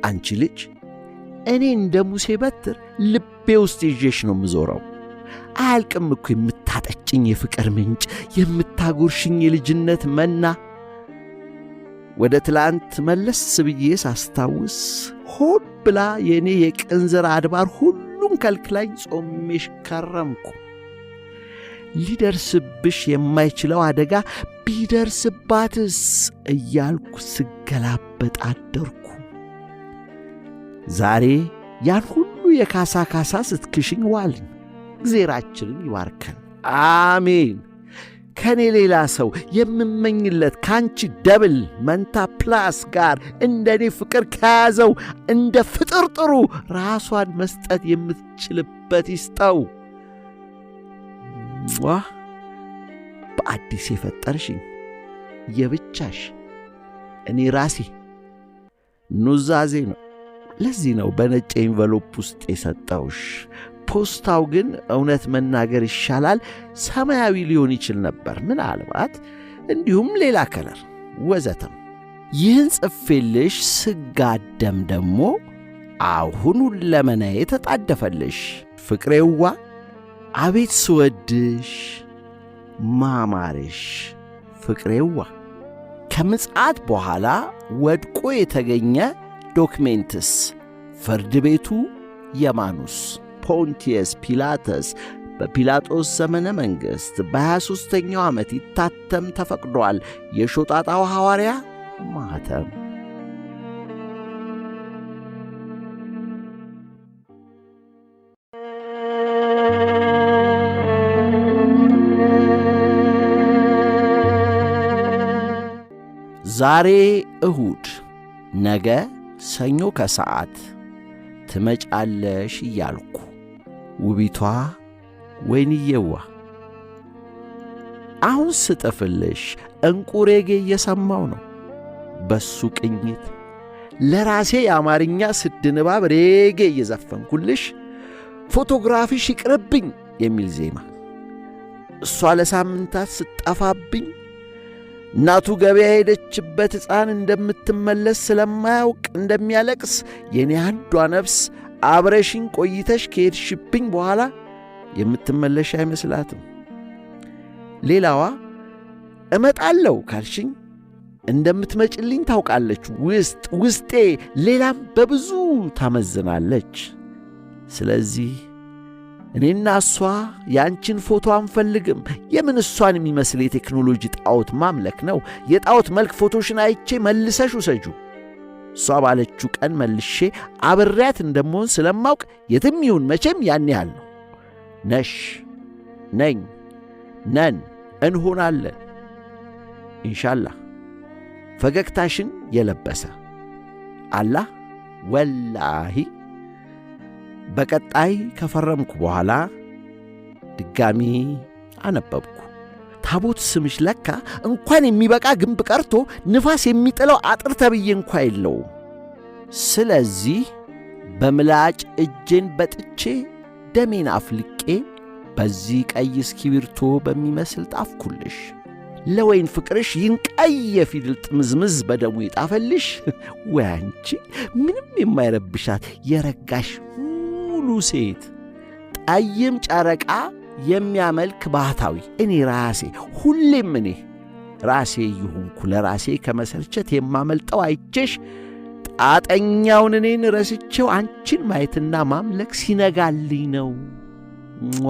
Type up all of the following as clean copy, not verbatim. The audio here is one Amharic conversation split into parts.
አንቺ ልጅ እኔ እንደ ሙሴ በትር ልቤ ውስጥ ይዤሽ ነው የምዞረው። አያልቅም እኮ የምታጠጭኝ የፍቅር ምንጭ፣ የምታጎርሽኝ የልጅነት መና። ወደ ትላንት መለስ ብዬ ሳስታውስ ሆድ ብላ የእኔ የቅንዝር አድባር ሁሉም ከልክላኝ ጾሜሽ ከረምኩ። ሊደርስብሽ የማይችለው አደጋ ቢደርስባትስ እያልኩ ስገላበጥ አደርኩ። ዛሬ ያን ሁሉ የካሳ ካሳ ስትክሽኝ ዋልን። እግዜራችንን ይባርከን፣ አሜን። ከኔ ሌላ ሰው የምመኝለት ካንቺ ደብል መንታ ፕላስ ጋር እንደኔ ፍቅር ከያዘው እንደ ፍጥርጥሩ ራሷን መስጠት የምትችልበት ይስጠው። በአዲስ የፈጠርሽኝ የብቻሽ እኔ ራሴ ኑዛዜ ነው። ለዚህ ነው በነጭ ኤንቨሎፕ ውስጥ የሰጠውሽ። ፖስታው ግን እውነት መናገር ይሻላል ሰማያዊ ሊሆን ይችል ነበር፣ ምናልባት እንዲሁም ሌላ ከለር ወዘተም። ይህን ጽፌልሽ ስጋደም ደግሞ አሁን ሁለመናዬ ተጣደፈልሽ። ፍቅሬዋ አቤት ስወድሽ ማማርሽ ፍቅሬዋ። ከምጽአት በኋላ ወድቆ የተገኘ ዶክሜንትስ ፍርድ ቤቱ የማኑስ ፖንቲየስ ፒላተስ በጲላጦስ ዘመነ መንግሥት በ23ኛው ዓመት ይታተም ተፈቅዷል። የሾጣጣው ሐዋርያ ማኅተም። ዛሬ እሁድ፣ ነገ ሰኞ ከሰዓት ትመጫለሽ እያልኩ ውቢቷ ወይንዬዋ። አሁን ስጥፍልሽ እንቁሬጌ እየሰማው ነው። በሱ ቅኝት ለራሴ የአማርኛ ስድ ንባብ ሬጌ እየዘፈንኩልሽ ፎቶግራፊሽ ይቅርብኝ የሚል ዜማ። እሷ ለሳምንታት ስጠፋብኝ እናቱ ገበያ ሄደችበት ሕፃን እንደምትመለስ ስለማያውቅ እንደሚያለቅስ የኔ አንዷ ነፍስ አብረሽኝ ቆይተሽ ከሄድሽብኝ በኋላ የምትመለሽ አይመስላትም። ሌላዋ እመጣለሁ ካልሽኝ እንደምትመጭልኝ ታውቃለች። ውስጤ ሌላም በብዙ ታመዝናለች። ስለዚህ እኔና እሷ ያንቺን ፎቶ አንፈልግም። የምን እሷን የሚመስል የቴክኖሎጂ ጣዖት ማምለክ ነው? የጣዖት መልክ ፎቶሽን አይቼ መልሰሽ ውሰጁ። እሷ ባለችው ቀን መልሼ አብሬያት እንደምሆን ስለማውቅ የትም ይሁን መቼም ያን ያህል ነው። ነሽ፣ ነኝ፣ ነን፣ እንሆናለን። ኢንሻአላህ ፈገግታሽን የለበሰ አላህ ወላሂ። በቀጣይ ከፈረምኩ በኋላ ድጋሚ አነበብኩ። ታቦት ስምሽ ለካ እንኳን የሚበቃ ግንብ ቀርቶ ንፋስ የሚጥለው አጥር ተብዬ እንኳ የለውም። ስለዚህ በምላጭ እጄን በጥቼ ደሜን አፍልቄ በዚህ ቀይ እስክሪብቶ በሚመስል ጣፍኩልሽ። ለወይን ፍቅርሽ ይህን ቀይ የፊደል ጥምዝምዝ በደሙ ይጣፈልሽ። ወይ አንቺ ምንም የማይረብሻት የረጋሽ ሙሉ ሴት፣ ጠይም ጨረቃ የሚያመልክ ባህታዊ። እኔ ራሴ ሁሌም እኔ ራሴ ይሁንኩ ለራሴ ከመሰልቸት የማመልጠው አይቼሽ ጣጠኛውን እኔን ረስቼው አንቺን ማየትና ማምለክ ሲነጋልኝ ነው። ሟ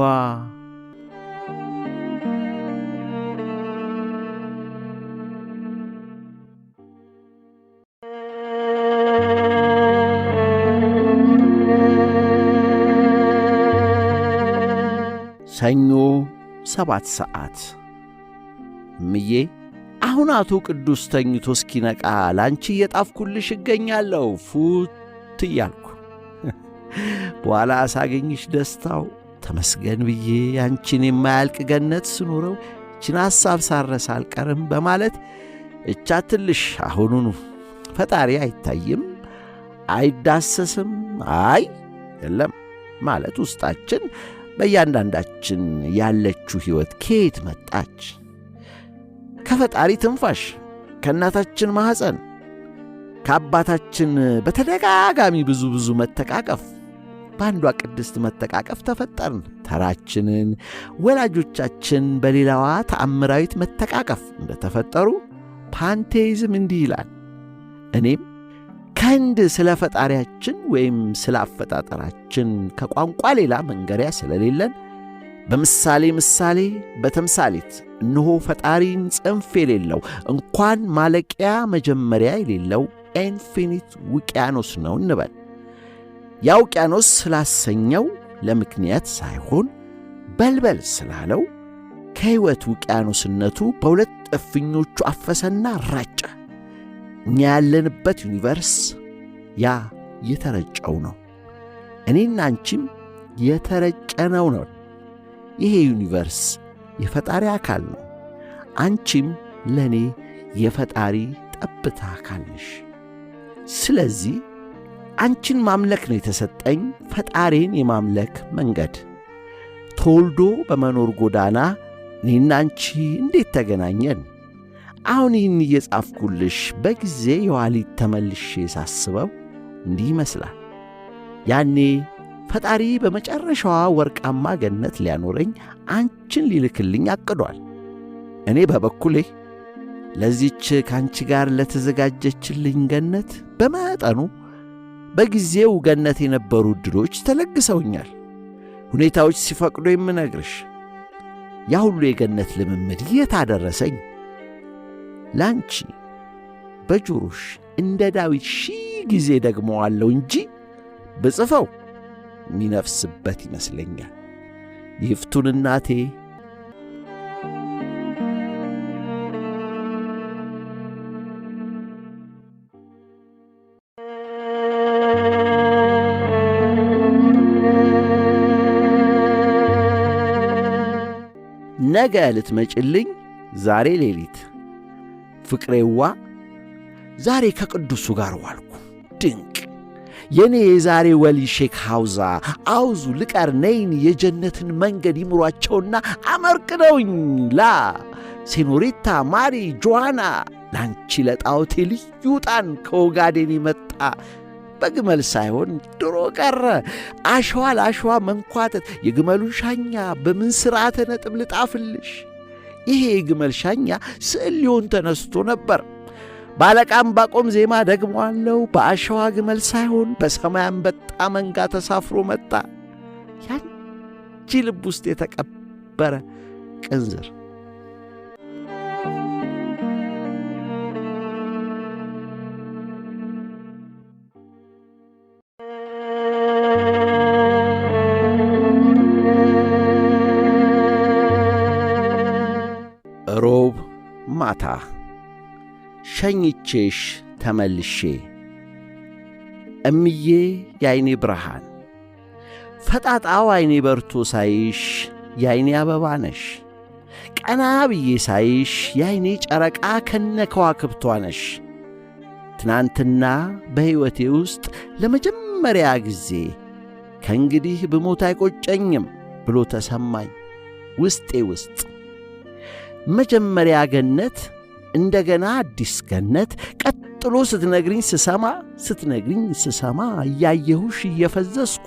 ሰኞ 7 ሰዓት። እምዬ አሁን አቶ ቅዱስ ተኝቶ እስኪነቃ ላንቺ እየጣፍኩልሽ እገኛለሁ ፉት እያልኩ። በኋላ ሳገኝሽ ደስታው ተመስገን ብዬ አንቺን የማያልቅ ገነት ስኖረው እችን ሐሳብ ሳረስ አልቀርም በማለት እቻትልሽ አሁኑኑ። ፈጣሪ አይታይም፣ አይዳሰስም፣ አይ የለም ማለት ውስጣችን በእያንዳንዳችን ያለችው ሕይወት ከየት መጣች? ከፈጣሪ ትንፋሽ፣ ከእናታችን ማኅፀን። ከአባታችን በተደጋጋሚ ብዙ መተቃቀፍ በአንዷ ቅድስት መተቃቀፍ ተፈጠርን። ተራችንን ወላጆቻችን በሌላዋ ተአምራዊት መተቃቀፍ እንደተፈጠሩ ፓንቴይዝም እንዲህ ይላል። እኔም ከህንድ ስለ ፈጣሪያችን ወይም ስለ አፈጣጠራችን ከቋንቋ ሌላ መንገሪያ ስለሌለን በምሳሌ በተምሳሌት እነሆ ፈጣሪን ጽንፍ የሌለው እንኳን ማለቂያ መጀመሪያ የሌለው ኢንፊኒት ውቅያኖስ ነው እንበል። ያ ውቅያኖስ ስላሰኘው ለምክንያት ሳይሆን በልበል ስላለው ከሕይወት ውቅያኖስነቱ በሁለት እፍኞቹ አፈሰና ራጨ። እኛ ያለንበት ዩኒቨርስ ያ የተረጨው ነው። እኔና አንቺም የተረጨነው ነው። ይሄ ዩኒቨርስ የፈጣሪ አካል ነው። አንቺም ለእኔ የፈጣሪ ጠብታ አካል ነሽ። ስለዚህ አንቺን ማምለክ ነው የተሰጠኝ ፈጣሪን የማምለክ መንገድ። ተወልዶ በመኖር ጎዳና እኔና አንቺ እንዴት ተገናኘን? አሁን ይህን እየጻፍኩልሽ በጊዜ የኋሊት ተመልሼ ሳስበው እንዲህ ይመስላል። ያኔ ፈጣሪ በመጨረሻዋ ወርቃማ ገነት ሊያኖረኝ አንቺን ሊልክልኝ አቅዷል። እኔ በበኩሌ ለዚች ከአንቺ ጋር ለተዘጋጀችልኝ ገነት በመጠኑ በጊዜው ገነት የነበሩ ዕድሎች ተለግሰውኛል። ሁኔታዎች ሲፈቅዶ የምነግርሽ ያ ሁሉ የገነት ልምምድ የት አደረሰኝ? ላንቺ በጆሮሽ እንደ ዳዊት 1000 ጊዜ ደግመዋለሁ እንጂ ብጽፈው ሚነፍስበት ይመስለኛል። ይፍቱን እናቴ። ነገ ልትመጭልኝ ዛሬ ሌሊት ፍቅሬዋ ዛሬ ከቅዱሱ ጋር ዋልኩ። ድንቅ የኔ የዛሬ ወሊ ሼክ ሐውዛ አውዙ ልቀር ነይን የጀነትን መንገድ ይምሯቸውና አመርቅነውኝ ላ ሴኖሪታ ማሪ ጆዋና ላንቺ ለጣውቴ ልዩ ጣን ከኦጋዴን መጣ በግመል ሳይሆን ድሮ ቀረ አሸዋ ለአሸዋ መንኳተት የግመሉን ሻኛ በምን ሥርዓተ ነጥብ ልጣፍልሽ? ይሄ የግመል ሻኛ ስዕል ሊሆን ተነስቶ ነበር። ባለቃም ባቆም ዜማ ደግሞአለው በአሸዋ ግመል ሳይሆን በሰማይ አንበጣ መንጋ ተሳፍሮ መጣ። ያንቺ ልብ ውስጥ የተቀበረ ቅንዝር ሮብ ማታ ሸኝቼሽ ተመልሼ እምዬ የዓይኔ ብርሃን ፈጣጣው ዓይኔ በርቶ ሳይሽ የዓይኔ አበባ ነሽ። ቀና ብዬ ሳይሽ የዓይኔ ጨረቃ ከነከዋክብቷ ነሽ። ትናንትና በሕይወቴ ውስጥ ለመጀመሪያ ጊዜ ከእንግዲህ ብሞት አይቆጨኝም ብሎ ተሰማኝ ውስጤ ውስጥ። መጀመሪያ ገነት እንደገና አዲስ ገነት ቀጥሎ ስትነግሪኝ ስሰማ እያየሁሽ እየፈዘስኩ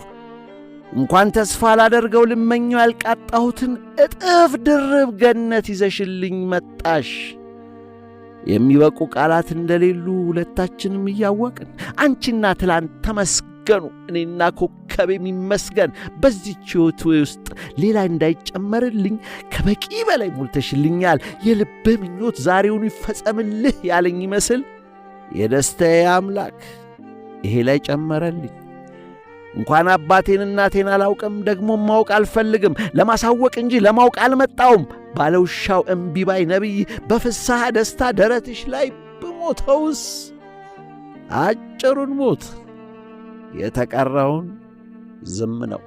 እንኳን ተስፋ ላደርገው ልመኘው ያልቃጣሁትን እጥፍ ድርብ ገነት ይዘሽልኝ መጣሽ። የሚበቁ ቃላት እንደሌሉ ሁለታችንም እያወቅን አንቺና ትላንት ተመስገኑ፣ እኔና ኮከብ የሚመስገን በዚህች ሕይወት ውስጥ ሌላ እንዳይጨመርልኝ ከበቂ በላይ ሞልተሽልኛል። የልብህ ምኞት ዛሬውኑ ይፈጸምልህ ያለኝ ይመስል የደስታዬ አምላክ ይሄ ላይ ጨመረልኝ። እንኳን አባቴን እናቴን አላውቅም፣ ደግሞ ማወቅ አልፈልግም። ለማሳወቅ እንጂ ለማወቅ አልመጣውም። ባለውሻው እምቢባይ ነቢይ በፍስሐ ደስታ ደረትሽ ላይ ብሞተውስ? አጭሩን ሞት፣ የተቀረውን ዝም ነው።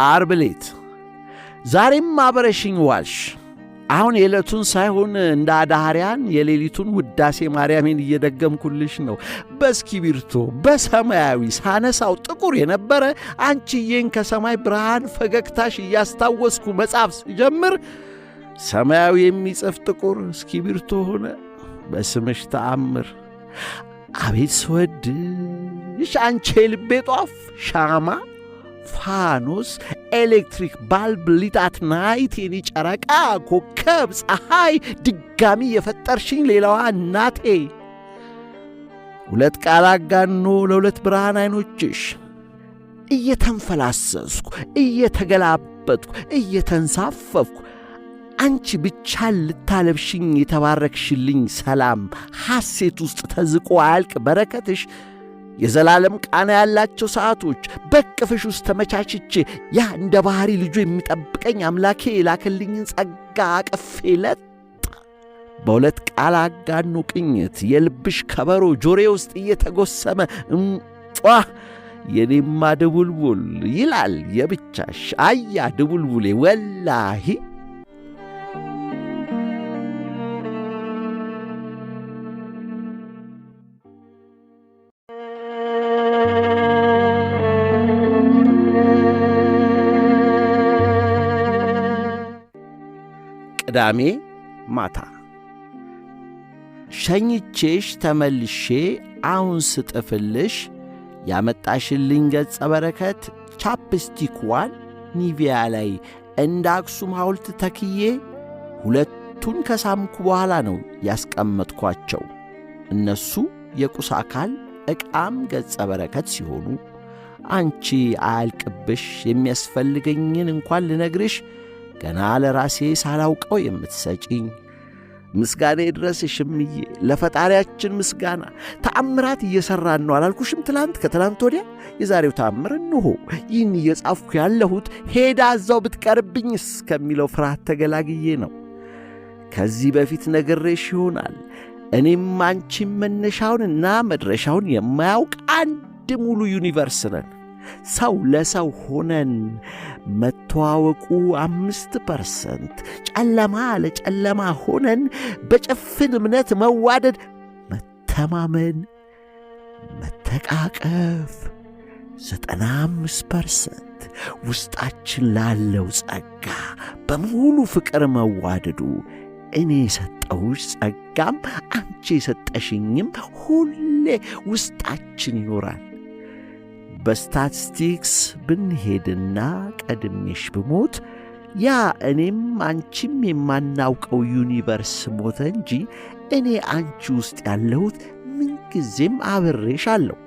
ዓርብ ሌት ዛሬም አብረሽኝ ዋልሽ። አሁን የዕለቱን ሳይሆን እንደ አዳህሪያን የሌሊቱን ውዳሴ ማርያምን እየደገምኩልሽ ነው። በእስክሪብቶ በሰማያዊ ሳነሳው ጥቁር የነበረ አንቺዬን ከሰማይ ብርሃን ፈገግታሽ እያስታወስኩ መጻፍ ስጀምር ሰማያዊ የሚጽፍ ጥቁር እስክሪብቶ ሆነ። በስምሽ ተአምር አቤት ስወድሽ አንቺ የልቤ ጧፍ ሻማ ፋኖስ ኤሌክትሪክ ባልብ ሊጣት ናይት የኔ ጨረቃ ኮከብ ፀሐይ ድጋሚ የፈጠርሽኝ ሌላዋ እናቴ ሁለት ቃል አጋኖ ለሁለት ብርሃን አይኖችሽ እየተንፈላሰስኩ እየተገላበጥኩ እየተንሳፈፍኩ አንቺ ብቻ ልታለብሽኝ የተባረክሽልኝ ሰላም ሐሴት ውስጥ ተዝቆ አያልቅ በረከትሽ የዘላለም ቃና ያላቸው ሰዓቶች በቅፍሽ ውስጥ ተመቻችቼ ያ እንደ ባህሪ ልጁ የሚጠብቀኝ አምላኬ የላከልኝን ጸጋ አቅፌ ለጥ በሁለት ቃል አጋኖ ቅኝት የልብሽ ከበሮ ጆሬ ውስጥ እየተጎሰመ ጧ የኔማ ድቡልቡል ይላል የብቻሽ አያ ድቡልቡሌ ወላሂ ቅዳሜ ማታ ሸኝቼሽ ተመልሼ አሁን ስጥፍልሽ ያመጣሽልኝ ገጸ በረከት ቻፕስቲክዋን ኒቪያ ላይ እንደ አክሱም ሐውልት ተክዬ ሁለቱን ከሳምኩ በኋላ ነው ያስቀመጥኳቸው። እነሱ የቁስ አካል ዕቃም ገጸ በረከት ሲሆኑ አንቺ አያልቅብሽ የሚያስፈልገኝን እንኳን ልነግርሽ ገና ለራሴ ሳላውቀው የምትሰጪኝ ምስጋና ይድረስሽ እምዬ። ለፈጣሪያችን ምስጋና። ተአምራት እየሠራን ነው አላልኩሽም? ከትላንት ወዲያ የዛሬው ተአምር እንሆ። ይህን እየጻፍኩ ያለሁት ሄዳ እዛው ብትቀርብኝ እስከሚለው ፍርሃት ተገላግዬ ነው። ከዚህ በፊት ነግሬሽ ይሆናል። እኔም አንቺም መነሻውንና መድረሻውን የማያውቅ አንድ ሙሉ ዩኒቨርስ ነን። ሰው ለሰው ሆነን መተዋወቁ 5%፣ ጨለማ ለጨለማ ሆነን በጭፍን እምነት መዋደድ፣ መተማመን፣ መተቃቀፍ 95%፣ ውስጣችን ላለው ጸጋ በሙሉ ፍቅር መዋደዱ እኔ የሰጠሁሽ ጸጋም አንቺ የሰጠሽኝም ሁሌ ውስጣችን ይኖራል። በስታቲስቲክስ ብንሄድና ቀድሜሽ ብሞት ያ እኔም አንቺም የማናውቀው ዩኒቨርስ ሞተ እንጂ እኔ አንቺ ውስጥ ያለሁት ምንጊዜም አብሬሽ አለሁ።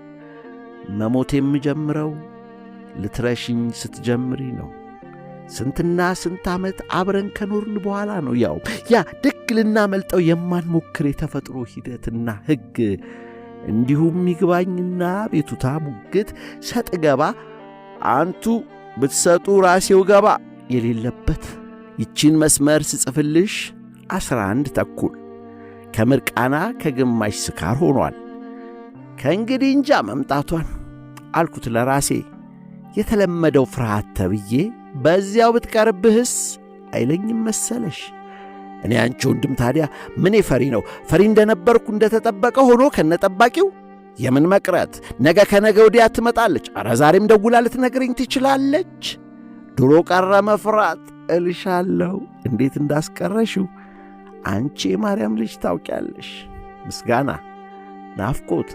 መሞት የምጀምረው ልትረሽኝ ስትጀምሪ ነው። ስንትና ስንት ዓመት አብረን ከኖርን በኋላ ነው። ያው ያ ደግ ልናመልጠው የማንሞክር የተፈጥሮ ሂደትና ሕግ እንዲሁም ይግባኝና ቤቱታ ሙግት ሰጥ ገባ አንቱ ብትሰጡ ራሴው ገባ የሌለበት ይቺን መስመር ስጽፍልሽ 11 ተኩል ከምርቃና ከግማሽ ስካር ሆኗል። ከእንግዲህ እንጃ መምጣቷን አልኩት ለራሴ። የተለመደው ፍርሃት ተብዬ በዚያው ብትቀርብህስ አይለኝም መሰለሽ። እኔ አንቺ ወንድም ታዲያ ምን ፈሪ ነው? ፈሪ እንደነበርኩ እንደተጠበቀ ሆኖ ከነጠባቂው የምን መቅረት? ነገ ከነገ ወዲያ ትመጣለች። ኧረ ዛሬም ደውላ ልትነግረኝ ትችላለች። ድሮ ቀረ መፍራት እልሻለሁ። እንዴት እንዳስቀረሽው አንቺ የማርያም ልጅ ታውቂያለሽ። ምስጋና፣ ናፍቆት፣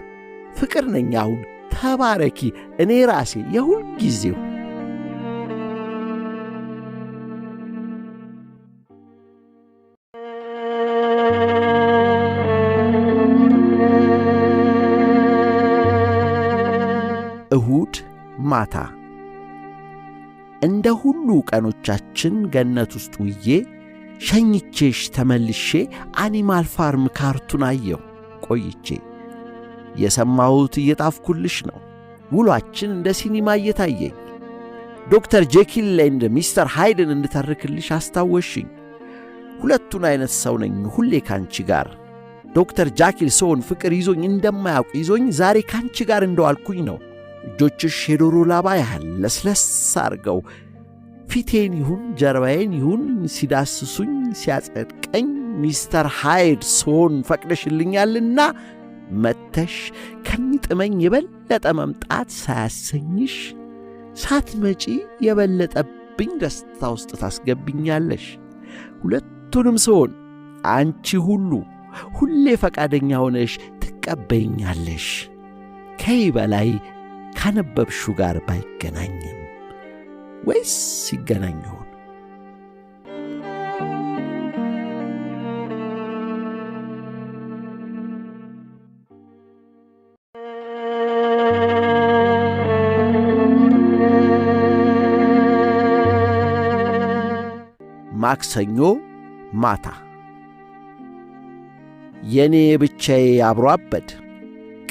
ፍቅር ነኝ አሁን። ተባረኪ። እኔ ራሴ የሁል ጊዜው እሁድ ማታ እንደ ሁሉ ቀኖቻችን ገነት ውስጥ ውዬ ሸኝቼሽ ተመልሼ አኒማል ፋርም ካርቱን አየሁ ቆይቼ። የሰማሁት እየጣፍኩልሽ ነው። ውሏችን እንደ ሲኒማ እየታየኝ ዶክተር ጄኪል ኤንድ ሚስተር ሃይድን እንድተርክልሽ አስታወሽኝ። ሁለቱን አይነት ሰው ነኝ ሁሌ ካንቺ ጋር። ዶክተር ጃኪል ሰውን ፍቅር ይዞኝ እንደማያውቅ ይዞኝ ዛሬ ካንቺ ጋር እንደዋልኩኝ ነው። እጆችሽ የዶሮ ላባ ያህል ለስለስ አርገው ፊቴን ይሁን ጀርባዬን ይሁን ሲዳስሱኝ ሲያጸድቀኝ ሚስተር ሃይድ ስሆን ፈቅደሽልኛልና መተሽ ከሚጥመኝ የበለጠ መምጣት ሳያሰኝሽ ሳትመጪ የበለጠብኝ ደስታ ውስጥ ታስገብኛለሽ። ሁለቱንም ስሆን አንቺ ሁሌ ፈቃደኛ ሆነሽ ትቀበይኛለሽ። ከይ በላይ ካነበብሹ ጋር ባይገናኝም ወይስ ይገናኝ ይሆን? ማክሰኞ ማታ የኔ ብቻዬ አብሮ አበድ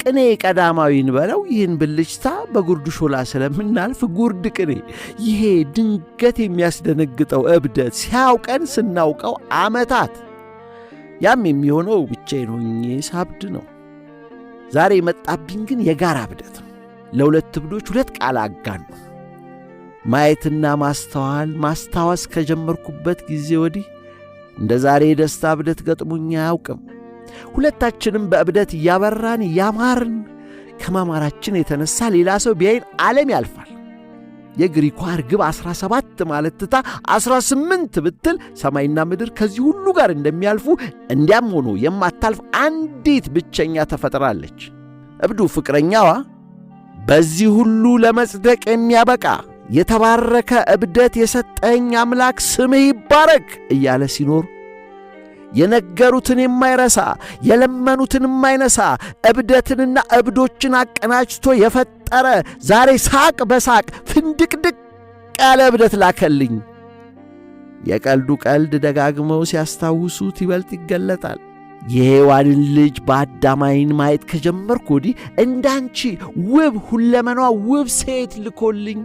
ቅኔ ቀዳማዊን በለው ይህን ብልጭታ በጉርድ ሾላ ስለምናልፍ ጉርድ ቅኔ ይሄ ድንገት የሚያስደነግጠው እብደት ሲያውቀን ስናውቀው ዓመታት ያም የሚሆነው ብቻዬን ሆኜ ሳብድ ነው። ዛሬ መጣብኝ ግን የጋራ እብደት ነው። ለሁለት እብዶች ሁለት ቃል አጋን ነው። ማየትና ማስታወስ ከጀመርኩበት ጊዜ ወዲህ እንደ ዛሬ ደስታ እብደት ገጥሞኝ አያውቅም። ሁለታችንም በእብደት እያበራን ያማርን ከማማራችን የተነሳ ሌላ ሰው ቢያይን ዓለም ያልፋል። የግሪኳ ርግብ 17 ማለት ትታ 18 ብትል ሰማይና ምድር ከዚህ ሁሉ ጋር እንደሚያልፉ እንዲያም ሆኖ የማታልፍ አንዲት ብቸኛ ተፈጥራለች። እብዱ ፍቅረኛዋ በዚህ ሁሉ ለመጽደቅ የሚያበቃ የተባረከ እብደት የሰጠኝ አምላክ ስምህ ይባረክ እያለ ሲኖር የነገሩትን የማይረሳ የለመኑትን የማይነሳ እብደትንና እብዶችን አቀናጅቶ የፈጠረ ዛሬ ሳቅ በሳቅ ፍንድቅድቅ ያለ እብደት ላከልኝ። የቀልዱ ቀልድ ደጋግመው ሲያስታውሱት ይበልጥ ይገለጣል። የሔዋንን ልጅ በአዳም ዓይን ማየት ከጀመርኩ ወዲህ እንዳንቺ ውብ ሁለመኗ ውብ ሴት ልኮልኝ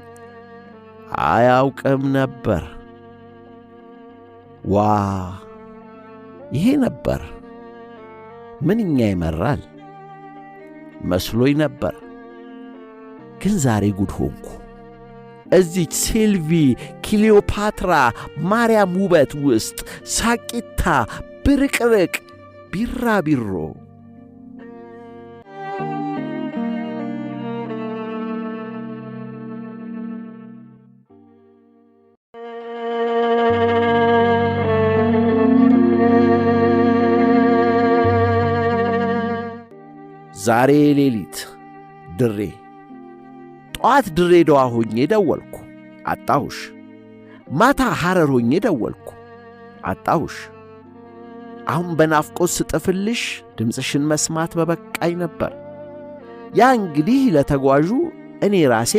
አያውቅም ነበር። ዋ ይሄ ነበር ምንኛ ይመራል መስሎኝ ነበር። ግን ዛሬ ጉድ ሆንኩ። እዚች ሲልቪ ክሊዮፓትራ ማርያም ውበት ውስጥ ሳቂታ ብርቅርቅ ቢራቢሮ ዛሬ ሌሊት ድሬ ጠዋት ድሬዳዋ ሆኜ ደወልኩ አጣሁሽ። ማታ ሐረር ሆኜ ደወልኩ አጣሁሽ። አሁን በናፍቆት ስጥፍልሽ ድምፅሽን መስማት በበቃኝ ነበር። ያ እንግዲህ ለተጓዡ እኔ ራሴ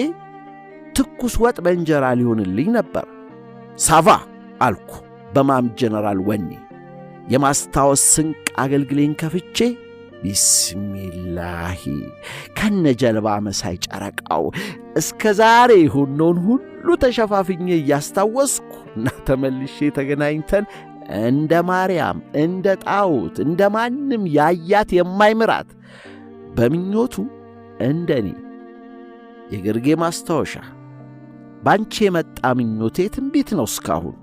ትኩስ ወጥ በእንጀራ ሊሆንልኝ ነበር። ሳቫ አልኩ በማም ጀነራል ወኔ የማስታወስ ስንቅ አገልግሌን ከፍቼ ቢስሚላሂ ከነጀልባ መሳይ ጨረቃው እስከ ዛሬ ሆኖን ሁሉ ተሸፋፍኜ እያስታወስኩ እና ተመልሼ ተገናኝተን እንደ ማርያም እንደ ጣዖት እንደ ማንም ያያት የማይምራት በምኞቱ እንደኔ የግርጌ ማስታወሻ ባንቺ የመጣ ምኞቴ ትንቢት ነው። እስካሁን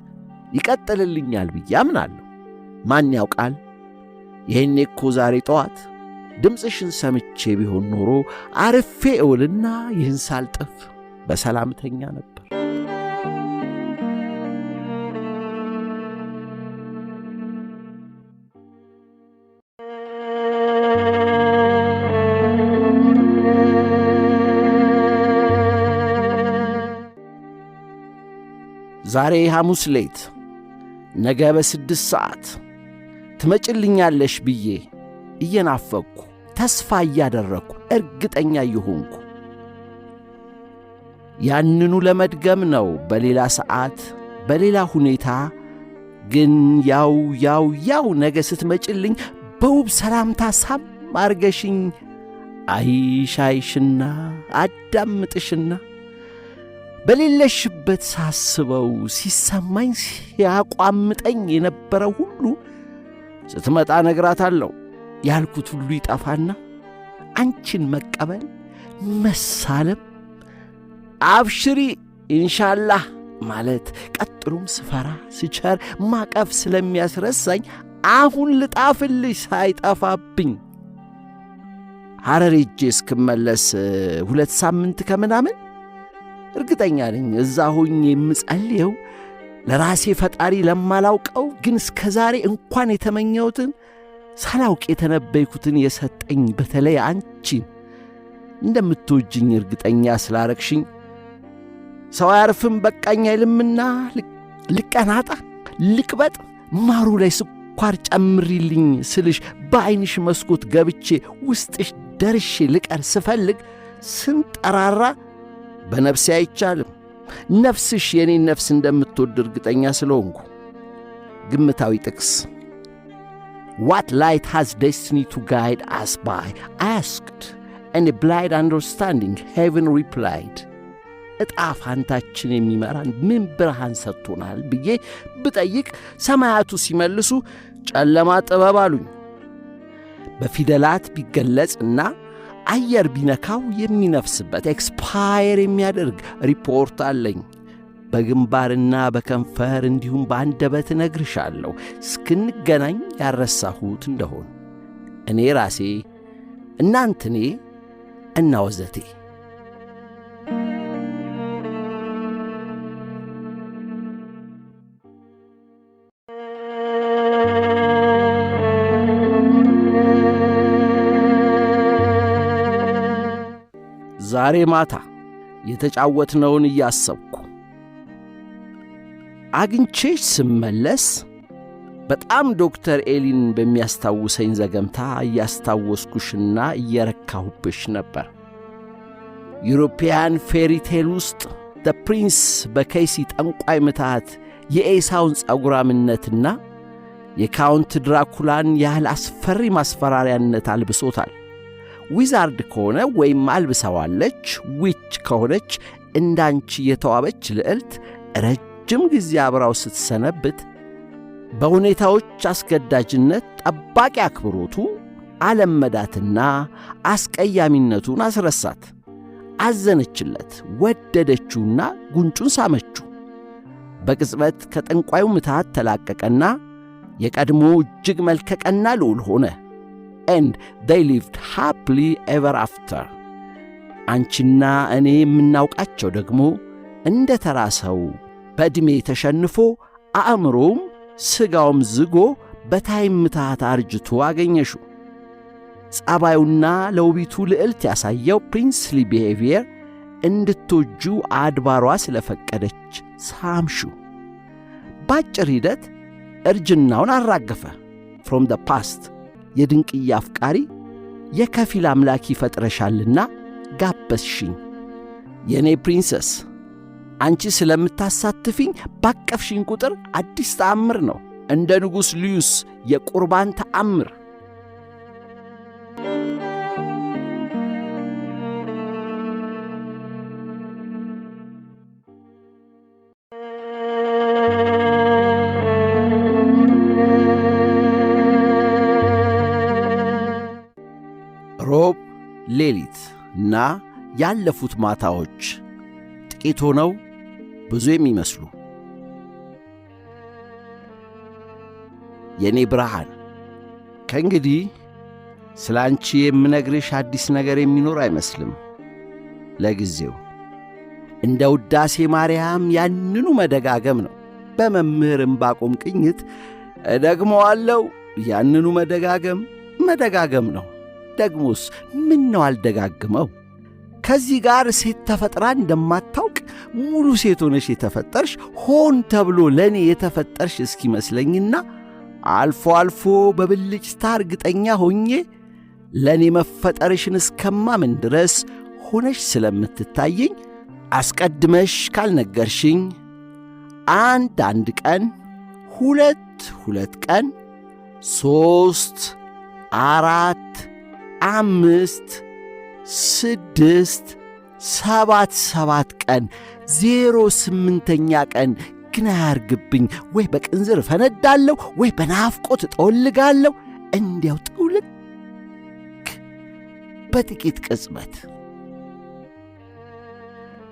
ይቀጥልልኛል ብዬ አምናለሁ። ማን ያውቃል? ይሄኔ እኮ ዛሬ ጠዋት ድምፅሽን ሰምቼ ቢሆን ኖሮ አርፌ እውልና ይህን ሳልጥፍ በሰላምተኛ ነበር። ዛሬ ሐሙስ ሌት ነገ በ6 ሰዓት ትመጭልኛለሽ ብዬ እየናፈቅኩ ተስፋ እያደረግኩ እርግጠኛ እየሆንኩ ያንኑ ለመድገም ነው በሌላ ሰዓት በሌላ ሁኔታ። ግን ያው ነገ ስትመጭልኝ በውብ ሰላምታ ሳም አርገሽኝ አይሻይሽና አዳምጥሽና በሌለሽበት ሳስበው ሲሰማኝ ሲያቋምጠኝ የነበረው ሁሉ ስትመጣ ነግራታለሁ ያልኩት ሁሉ ይጠፋና አንቺን መቀበል መሳለም አብሽሪ ኢንሻአላህ ማለት ቀጥሎም ስፈራ ስቸር ማቀፍ ስለሚያስረሳኝ አሁን ልጣፍልሽ ሳይጠፋብኝ ሐረር ሄጄ እስክመለስ 2 ሳምንት ከምናምን እርግጠኛ ነኝ እዛ ሆኜ የምጸልየው ለራሴ ፈጣሪ ለማላውቀው ግን እስከ ዛሬ እንኳን የተመኘሁትን ሳላውቅ የተነበይኩትን የሰጠኝ በተለይ አንቺን እንደምትወጂኝ እርግጠኛ ስላረግሽኝ ሰው አያርፍም በቃኝ አይልምና ልቀናጣ ልቅበጥ ማሩ ላይ ስኳር ጨምሪልኝ ስልሽ በዓይንሽ መስኮት ገብቼ ውስጥሽ ደርሼ ልቀር ስፈልግ ስንጠራራ በነፍሴ አይቻልም ነፍስሽ የኔን ነፍስ እንደምትወድ እርግጠኛ ስለሆንኩ ግምታዊ ጥቅስ What light has destiny to guide us by? Asked, and a blind understanding heaven replied. እጣ ፋንታችን የሚመራን ምን ብርሃን ሰጥቶናል ብዬ ብጠይቅ ሰማያቱ ሲመልሱ ጨለማ ጥበብ አሉኝ። በፊደላት ቢገለጽና አየር ቢነካው የሚነፍስበት ኤክስፓየር የሚያደርግ ሪፖርት አለኝ። በግንባርና በከንፈር እንዲሁም በአንደበት እነግርሻለሁ እስክንገናኝ ያረሳሁት እንደሆን እኔ ራሴ እናንተኔ እና ወዘቴ። ዛሬ ማታ የተጫወትነውን እያሰብኩ አግኝቼሽ ስመለስ በጣም ዶክተር ኤሊን በሚያስታውሰኝ ዘገምታ እያስታወስኩሽና እየረካሁብሽ ነበር። ዩሮፒያን ፌሪቴል ውስጥ ዘ ፕሪንስ በኬሲ ጠንቋይ ምታት የኤሳውን ጸጉራምነትና የካውንት ድራኩላን ያህል አስፈሪ ማስፈራሪያነት አልብሶታል። ዊዛርድ ከሆነ ወይም አልብሰዋለች፣ ዊች ከሆነች እንዳንቺ የተዋበች ልዕልት ረጅም ጊዜ አብራው ስትሰነብት በሁኔታዎች አስገዳጅነት ጠባቂ አክብሮቱ አለመዳትና አስቀያሚነቱን አስረሳት። አዘነችለት፣ ወደደችውና ጉንጩን ሳመችው። በቅጽበት ከጠንቋዩ ምታት ተላቀቀና የቀድሞ እጅግ መልከቀና ልዑል ሆነ። and they lived happily ever after። አንቺና እኔ የምናውቃቸው ደግሞ እንደ ተራ ሰው በዕድሜ ተሸንፎ አእምሮም ሥጋውም ዝጎ በታይም ምታት አርጅቶ አገኘሹ። ጸባዩና ለውቢቱ ልዕልት ያሳየው ፕሪንስሊ ቢሄቪየር እንድትወጁ አድባሯ ስለፈቀደች ሳምሹ። ባጭር ሂደት እርጅናውን አራገፈ። from the past የድንቅዬ አፍቃሪ የከፊል አምላክ ይፈጥረሻልና ጋበዝሽኝ። የኔ ፕሪንሰስ አንቺ ስለምታሳትፊኝ ባቀፍሽኝ ቁጥር አዲስ ተአምር ነው፣ እንደ ንጉሥ ሉዩስ የቁርባን ተአምር። ሮብ ሌሊት እና ያለፉት ማታዎች ጥቂት ሆነው ብዙ የሚመስሉ የኔ ብርሃን፣ ከእንግዲህ ስለ አንቺ የምነግርሽ አዲስ ነገር የሚኖር አይመስልም። ለጊዜው እንደ ውዳሴ ማርያም ያንኑ መደጋገም ነው። በመምህር ዕንባቆም ቅኝት እደግመዋለሁ፣ ያንኑ መደጋገም ነው። ደግሞስ ምን ነው አልደጋግመው? ከዚህ ጋር ሴት ተፈጥራ እንደማታውቅ ሙሉ ሴት ሆነሽ የተፈጠርሽ ሆን ተብሎ ለእኔ የተፈጠርሽ እስኪመስለኝና አልፎ አልፎ በብልጭታ እርግጠኛ ሆኜ ለእኔ መፈጠርሽን እስከማምን ድረስ ሆነሽ ስለምትታየኝ አስቀድመሽ ካልነገርሽኝ አንድ ቀን፣ ሁለት ቀን፣ 3፣ 4፣ 5፣ 6፣ 7 ቀን 08ኛ ቀን ግን አያርግብኝ። ወይ በቅንዝር ፈነዳለሁ፣ ወይ በናፍቆት እጠወልጋለሁ። እንዲያው ጥውልቅ በጥቂት ቅጽበት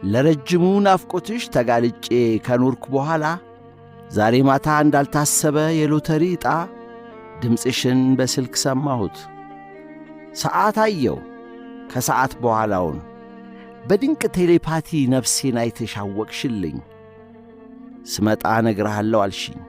ለረጅሙ ናፍቆትሽ ተጋልጬ ከኖርኩ በኋላ ዛሬ ማታ እንዳልታሰበ የሎተሪ ዕጣ ድምፅሽን በስልክ ሰማሁት። ሰዓት አየው ከሰዓት በኋላውን በድንቅ ቴሌፓቲ ነፍሴን አይተሽ አወቅሽልኝ። ስመጣ እነግርሃለሁ አልሽኝ።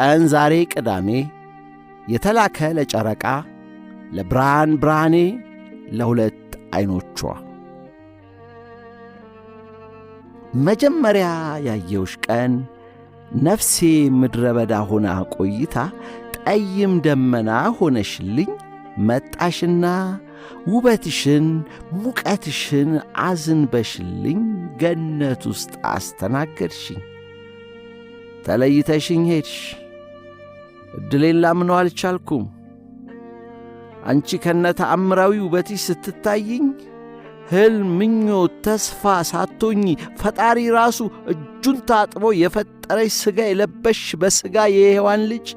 ቀን ዛሬ ቅዳሜ የተላከ ለጨረቃ ለብርሃን ብርሃኔ ለሁለት ዐይኖቿ መጀመሪያ ያየውሽ ቀን ነፍሴ ምድረ በዳ ሆና ቆይታ ጠይም ደመና ሆነሽልኝ መጣሽና ውበትሽን ሙቀትሽን አዝንበሽልኝ ገነት ውስጥ አስተናገድሽኝ። ተለይተሽኝ ሄድሽ። ዕድሌን ላምነው አልቻልኩም። አንቺ ከነተአምራዊ ውበትሽ ስትታይኝ ሕልም፣ ምኞት፣ ተስፋ ሳትሆኚ ፈጣሪ ራሱ እጁን ታጥቦ የፈጠረሽ ሥጋ የለበሽ በሥጋ የሔዋን ልጅ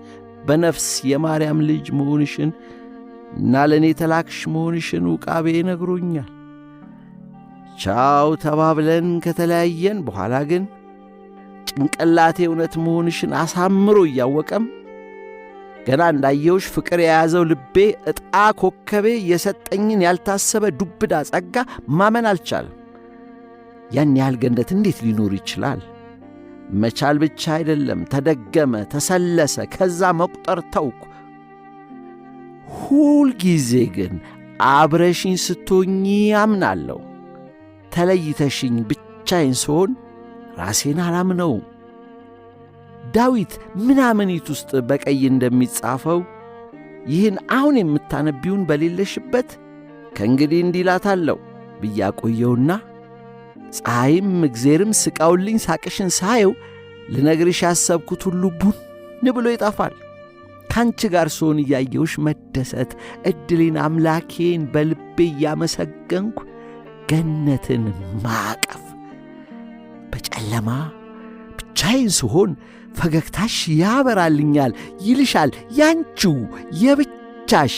በነፍስ የማርያም ልጅ መሆንሽን እና ለእኔ ተላክሽ መሆንሽን ውቃቤ ነግሮኛል። ቻው ተባብለን ከተለያየን በኋላ ግን ጭንቅላቴ እውነት መሆንሽን አሳምሮ እያወቀም ገና እንዳየውሽ ፍቅር የያዘው ልቤ ዕጣ ኮከቤ የሰጠኝን ያልታሰበ ዱብዳ ጸጋ ማመን አልቻለም። ያን ያህል ገነት እንዴት ሊኖር ይችላል? መቻል ብቻ አይደለም፣ ተደገመ፣ ተሰለሰ፣ ከዛ መቁጠር ተውኩ። ሁል ጊዜ ግን አብረሽኝ ስትሆኚ አምናለሁ። ተለይተሽኝ ብቻዬን ስሆን ራሴን አላምነው። ዳዊት ምናምኒት ውስጥ በቀይ እንደሚጻፈው ይህን አሁን የምታነቢውን በሌለሽበት ከእንግዲህ እንዲላታለሁ ብያቆየውና ፀሐይም እግዜርም ስቃውልኝ ሳቅሽን ሳየው ልነግርሽ ያሰብኩት ሁሉ ቡን ብሎ ይጠፋል። ካንቺ ጋር ስሆን እያየውሽ መደሰት ዕድሌን አምላኬን በልቤ እያመሰገንኩ ገነትን ማቀፍ በጨለማ ብቻዬን ስሆን ፈገግታሽ ያበራልኛል ይልሻል ያንቺው የብቻሽ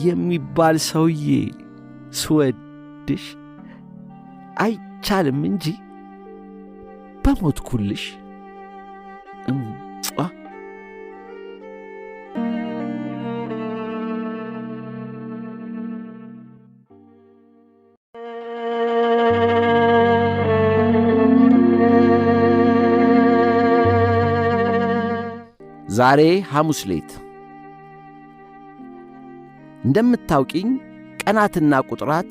የሚባል ሰውዬ ስወድሽ አይቻልም እንጂ በሞትኩልሽ ዛሬ ሐሙስ ሌት እንደምታውቂኝ ቀናትና ቁጥራት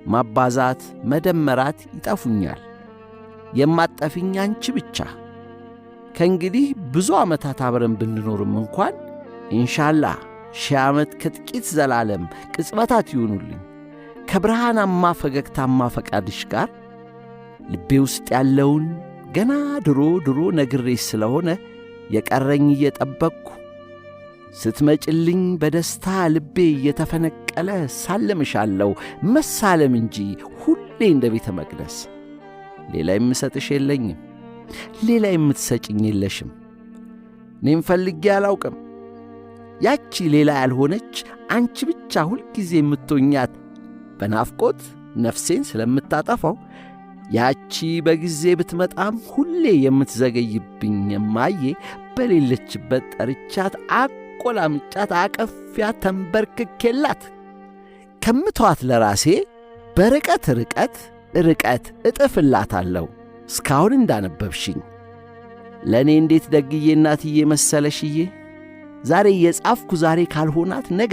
ማባዛት መደመራት ይጠፉኛል። የማጠፊኝ አንቺ ብቻ። ከእንግዲህ ብዙ ዓመታት አብረን ብንኖርም እንኳን ኢንሻአላህ ሺህ ዓመት ከጥቂት ዘላለም ቅጽበታት ይሆኑልኝ ከብርሃናማ ፈገግታማ ፈቃድሽ ጋር ልቤ ውስጥ ያለውን ገና ድሮ ነግሬሽ ስለሆነ የቀረኝ እየጠበቅኩ ስትመጭልኝ በደስታ ልቤ እየተፈነቀለ ሳለምሻለሁ። መሳለም እንጂ ሁሌ እንደ ቤተ መቅደስ። ሌላ የምሰጥሽ የለኝም፣ ሌላ የምትሰጭኝ የለሽም። እኔም ፈልጌ አላውቅም። ያቺ ሌላ ያልሆነች አንቺ ብቻ ሁልጊዜ የምትሆኛት በናፍቆት ነፍሴን ስለምታጠፋው ያቺ በጊዜ ብትመጣም ሁሌ የምትዘገይብኝ የማዬ በሌለችበት ጠርቻት አቆላምጫት አቀፊያት ተንበርክኬላት ከምተዋት ለራሴ በርቀት ርቀት እጥፍላታለሁ። እስካሁን እንዳነበብሽኝ ለእኔ እንዴት ደግዬ እናትዬ መሰለሽዬ። ዛሬ የጻፍኩ ዛሬ ካልሆናት ነገ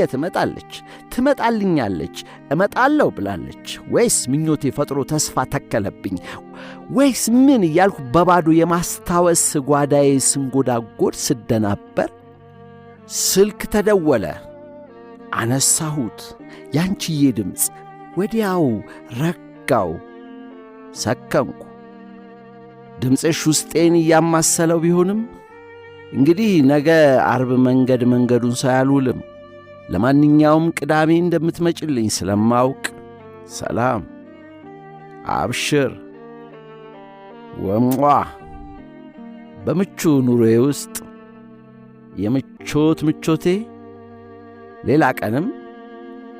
ትመጣልኛለች፣ እመጣለሁ ብላለች። ወይስ ምኞቴ ፈጥሮ ተስፋ ተከለብኝ? ወይስ ምን እያልኩ በባዶ የማስታወስ ጓዳዬ ስንጎዳጎድ ስደናበር ስልክ ተደወለ። አነሳሁት። ያንቺዬ ድምፅ ወዲያው ረጋው። ሰከንኩ። ድምፅሽ ውስጤን እያማሰለው ቢሆንም እንግዲህ ነገ አርብ መንገዱን ሳያልውልም ለማንኛውም ቅዳሜ እንደምትመጭልኝ ስለማውቅ ሰላም አብሽር ወሟ። በምቹ ኑሮዬ ውስጥ ምቾቴ ሌላ ቀንም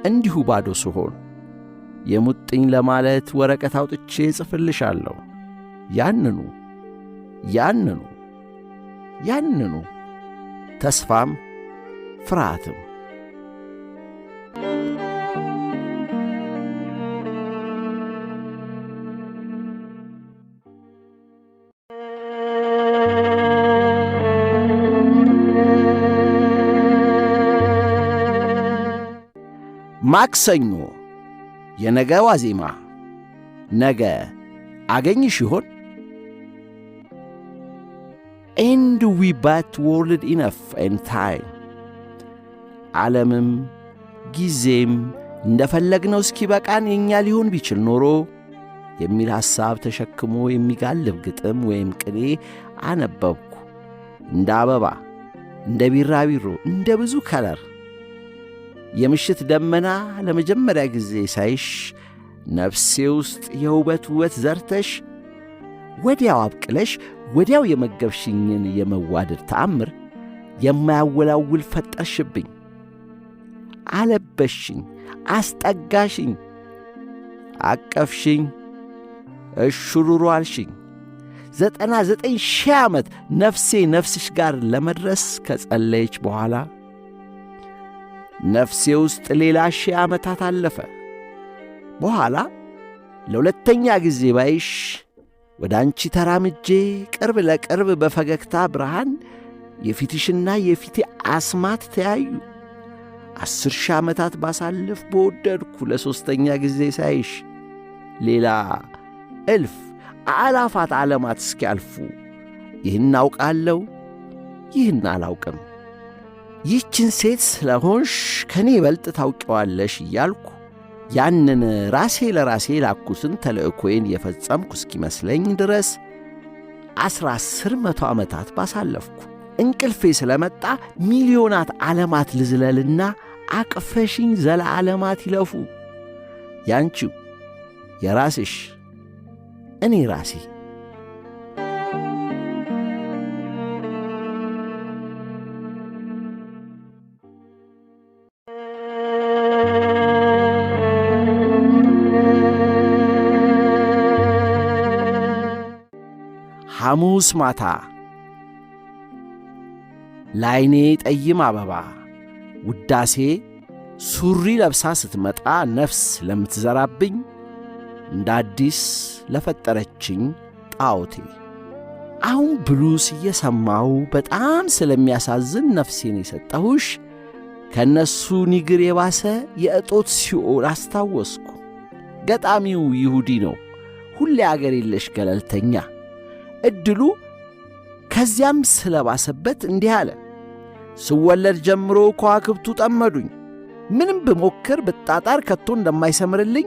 እንዲሁ ባዶ ስሆን የሙጥኝ ለማለት ወረቀት አውጥቼ ጽፍልሻለሁ። ያንኑ ተስፋም ፍርሃትም። ማክሰኞ የነገ ዋዜማ። ነገ አገኝሽ ይሆን? And we but world enough and time ዓለምም ጊዜም እንደፈለግነው እስኪበቃን የኛ ሊሆን ቢችል ኖሮ የሚል ሐሳብ ተሸክሞ የሚጋልብ ግጥም ወይም ቅኔ አነበብኩ። እንደ አበባ፣ እንደ ቢራቢሮ፣ እንደ ብዙ ከለር የምሽት ደመና ለመጀመሪያ ጊዜ ሳይሽ ነፍሴ ውስጥ የውበት ውበት ዘርተሽ ወዲያው አብቅለሽ ወዲያው የመገብሽኝን የመዋደድ ተአምር የማያወላውል ፈጠርሽብኝ። አለበሽኝ፣ አስጠጋሽኝ፣ አቀፍሽኝ፣ እሹሩሩ አልሽኝ። 99,000 ዓመት ነፍሴ ነፍስሽ ጋር ለመድረስ ከጸለየች በኋላ ነፍሴ ውስጥ ሌላ 1000 ዓመታት አለፈ። በኋላ ለሁለተኛ ጊዜ ባይሽ ወደ አንቺ ተራምጄ ቅርብ ለቅርብ በፈገግታ ብርሃን የፊትሽና የፊቴ አስማት ተያዩ። 10,000 ዓመታት ባሳልፍ በወደድኩ ለሦስተኛ ጊዜ ሳይሽ ሌላ እልፍ አላፋት ዓለማት እስኪያልፉ ይህን አውቃለሁ፣ ይህን አላውቅም፣ ይህችን ሴት ስለሆንሽ ከኔ ይበልጥ ታውቂዋለሽ እያልኩ ያንን ራሴ ለራሴ ላኩትን ተልእኮዬን የፈጸምኩ እስኪመስለኝ ድረስ 10 ዓመታት ባሳለፍኩ። እንቅልፌ ስለመጣ ሚሊዮናት ዓለማት ልዝለልና አቅፈሽኝ ዘለዓለማት ይለፉ። ያንቺው የራስሽ እኔ ራሴ። ሐሙስ ማታ ላይኔ ጠይም አበባ ውዳሴ ሱሪ ለብሳ ስትመጣ ነፍስ ለምትዘራብኝ እንደ አዲስ ለፈጠረችኝ ጣዖቴ አሁን ብሉስ እየሰማው በጣም ስለሚያሳዝን ነፍሴን የሰጠሁሽ ከነሱ ኒግር የባሰ የእጦት ሲኦል አስታወስኩ። ገጣሚው ይሁዲ ነው፣ ሁሌ አገር የለሽ ገለልተኛ። ዕድሉ ከዚያም ስለባሰበት እንዲህ አለ። ስወለድ ጀምሮ ከዋክብቱ ጠመዱኝ፣ ምንም ብሞክር ብጣጣር ከቶ እንደማይሰምርልኝ።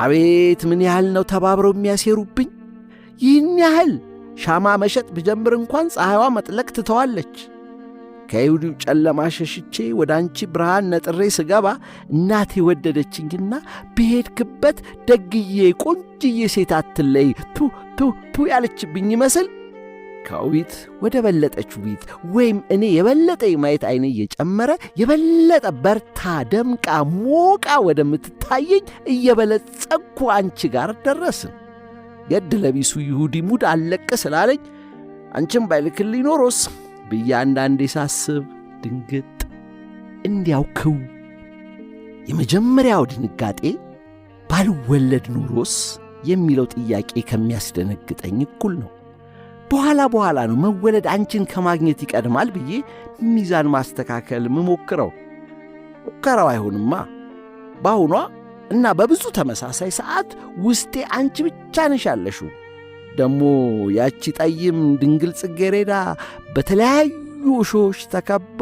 አቤት ምን ያህል ነው ተባብረው የሚያሴሩብኝ! ይህን ያህል ሻማ መሸጥ ብጀምር እንኳን ፀሐይዋ መጥለቅ ትተዋለች። ከይሁዲው ጨለማ ሸሽቼ ወደ አንቺ ብርሃን ነጥሬ ስገባ እናቴ ወደደችኝና ብሄድክበት ደግዬ ቆንጅዬ ሴት አትለይ ቱ ያለችብኝ ይመስል ከውቢት ወደ በለጠች ውቢት ወይም እኔ የበለጠ የማየት ዐይኔ እየጨመረ የበለጠ በርታ ደምቃ ሞቃ ወደምትታየኝ እየበለጸግኩ አንቺ ጋር ደረስን። ገድ ለቢሱ ይሁዲ ሙድ አለቅ ስላለኝ አንቺም ባይልክልኝ ኖሮስ ብዬ አንዳንዴ ሳስብ ድንግጥ እንዲያው ክው። የመጀመሪያው ድንጋጤ ባልወለድ ኖሮስ የሚለው ጥያቄ ከሚያስደነግጠኝ እኩል ነው። በኋላ ነው መወለድ አንቺን ከማግኘት ይቀድማል ብዬ ሚዛን ማስተካከል ምሞክረው። ሙከራው አይሆንማ። በአሁኗ እና በብዙ ተመሳሳይ ሰዓት ውስጤ አንቺ ብቻ ነሽ ያለሽው። ደሞ ያቺ ጠይም ድንግል ጽጌሬዳ በተለያዩ እሾች ተከባ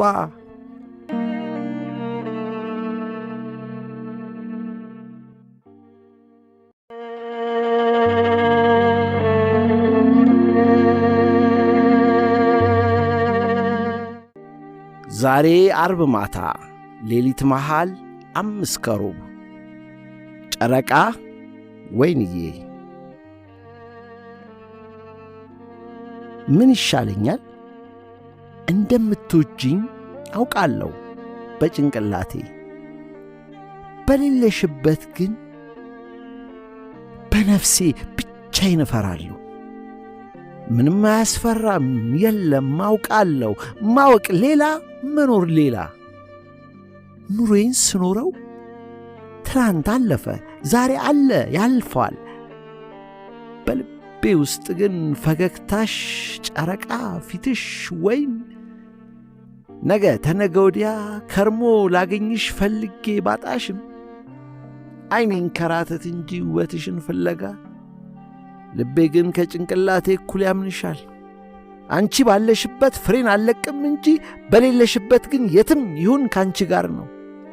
ዛሬ አርብ ማታ ሌሊት መሃል 5 ከሩብ ጨረቃ ወይንዬ ምን ይሻለኛል? እንደምትወጂኝ አውቃለሁ በጭንቅላቴ፣ በሌለሽበት ግን በነፍሴ ብቻዬን እፈራለሁ። ምንም አያስፈራም፣ የለም አውቃለሁ። ማወቅ ሌላ፣ መኖር ሌላ። ኑሮዬን ስኖረው ትናንት አለፈ፣ ዛሬ አለ፣ ያልፋል። በልቤ ውስጥ ግን ፈገግታሽ ጨረቃ፣ ፊትሽ ወይን፣ ነገ ተነገ ወዲያ ከርሞ ላገኝሽ ፈልጌ ባጣሽም ዓይኔን ከራተት እንጂ ውበትሽን ፍለጋ። ልቤ ግን ከጭንቅላቴ እኩል ያምንሻል። አንቺ ባለሽበት ፍሬን አልለቅም እንጂ በሌለሽበት ግን የትም ይሁን ካንቺ ጋር ነው።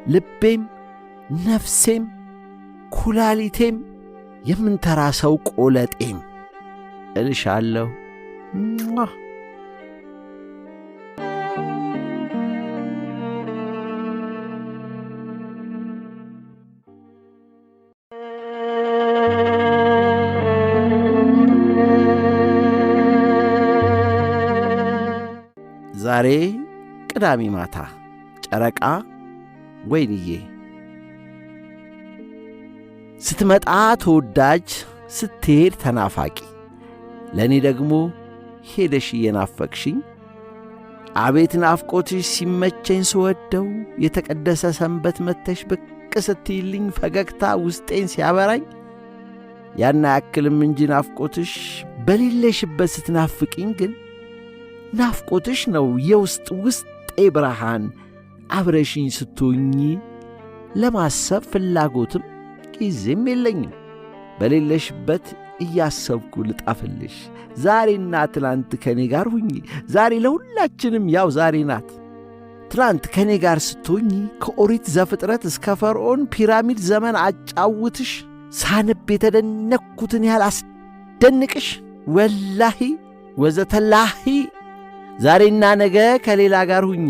ልቤም ነፍሴም ኩላሊቴም የምንተራ ሰው ቆለጤም እልሻለሁ። ዛሬ ቅዳሜ ማታ ጨረቃ ወይንዬ ስትመጣ ተወዳጅ፣ ስትሄድ ተናፋቂ፣ ለእኔ ደግሞ ሄደሽ እየናፈቅሽኝ፣ አቤት ናፍቆትሽ ሲመቸኝ ስወደው፣ የተቀደሰ ሰንበት መተሽ ብቅ ስትይልኝ ፈገግታ ውስጤን ሲያበራኝ፣ ያና ያክልም እንጂ ናፍቆትሽ በሌለሽበት ስትናፍቅኝ ግን ናፍቆትሽ ነው የውስጥ ውስጤ ብርሃን። አብረሽኝ ስትሆኚ ለማሰብ ፍላጎትም ጊዜም የለኝም። በሌለሽበት እያሰብኩ ልጣፍልሽ። ዛሬና ትላንት ከኔ ጋር ሁኚ። ዛሬ ለሁላችንም ያው ዛሬ ናት። ትላንት ከኔ ጋር ስትሆኚ ከኦሪት ዘፍጥረት እስከ ፈርዖን ፒራሚድ ዘመን አጫውትሽ፣ ሳነብ የተደነቅኩትን ያህል አስደንቅሽ። ወላሂ ወዘተላሂ ዛሬና ነገ ከሌላ ጋር ሁኚ።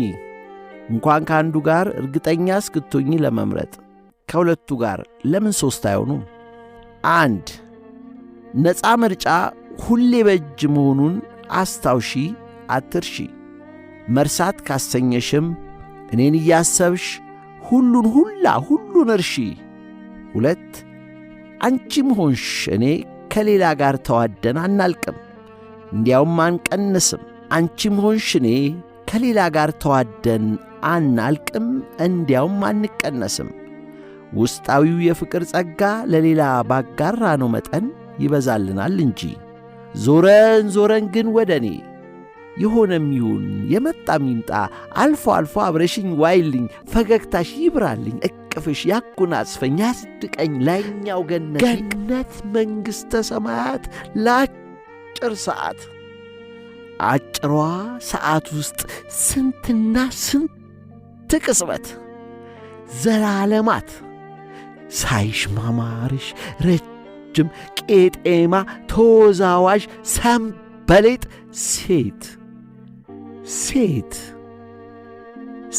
እንኳን ከአንዱ ጋር እርግጠኛ እስክትሆኚ ለመምረጥ ከሁለቱ ጋር ለምን ሦስት አይሆኑም? አንድ ነፃ ምርጫ ሁሌ በእጅ መሆኑን አስታውሺ፣ አትርሺ። መርሳት ካሰኘሽም እኔን እያሰብሽ ሁሉን እርሺ። ሁለት አንቺም ሆንሽ እኔ ከሌላ ጋር ተዋደን አናልቅም፣ እንዲያውም አንቀንስም። አንቺም ሆንሽ እኔ ከሌላ ጋር ተዋደን አናልቅም፣ እንዲያውም አንቀነስም። ውስጣዊው የፍቅር ጸጋ ለሌላ ባጋራ ነው መጠን ይበዛልናል እንጂ። ዞረን ግን ወደ እኔ የሆነም ይሁን የመጣም ይምጣ፣ አልፎ አልፎ አብረሽኝ ዋይልኝ፣ ፈገግታሽ ይብራልኝ፣ እቅፍሽ ያጎናጽፈኝ፣ ያስድቀኝ ላይኛው ገነት መንግሥተ ሰማያት ለአጭር ሰዓት። አጭሯ ሰዓት ውስጥ ስንትና ስንት ቅጽበት ዘላለማት ሳይሽ ማማርሽ ረጅም ቄጤማ ተወዛዋዥ ሰንበሌጥ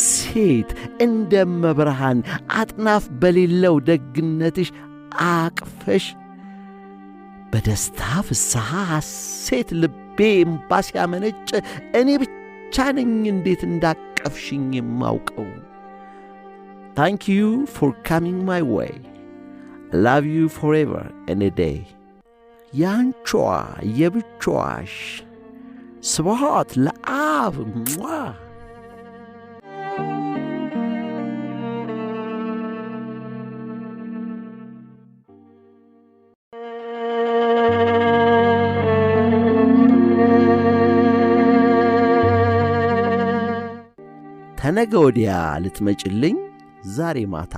ሴት እንደ መብርሃን አጥናፍ በሌለው ደግነትሽ አቅፈሽ በደስታ ፍስሐ ሐሴት ልቤ እምባ ሲያመነጭ እኔ ብቻ ነኝ እንዴት እንዳቀፍሽኝ የማውቀው። Thank you for coming my way. I love you forever and a day. ያንቺዋ የብቻዋሽ ስብሐት ለአብ ተነገ ወዲያ ልትመጭልኝ ዛሬ ማታ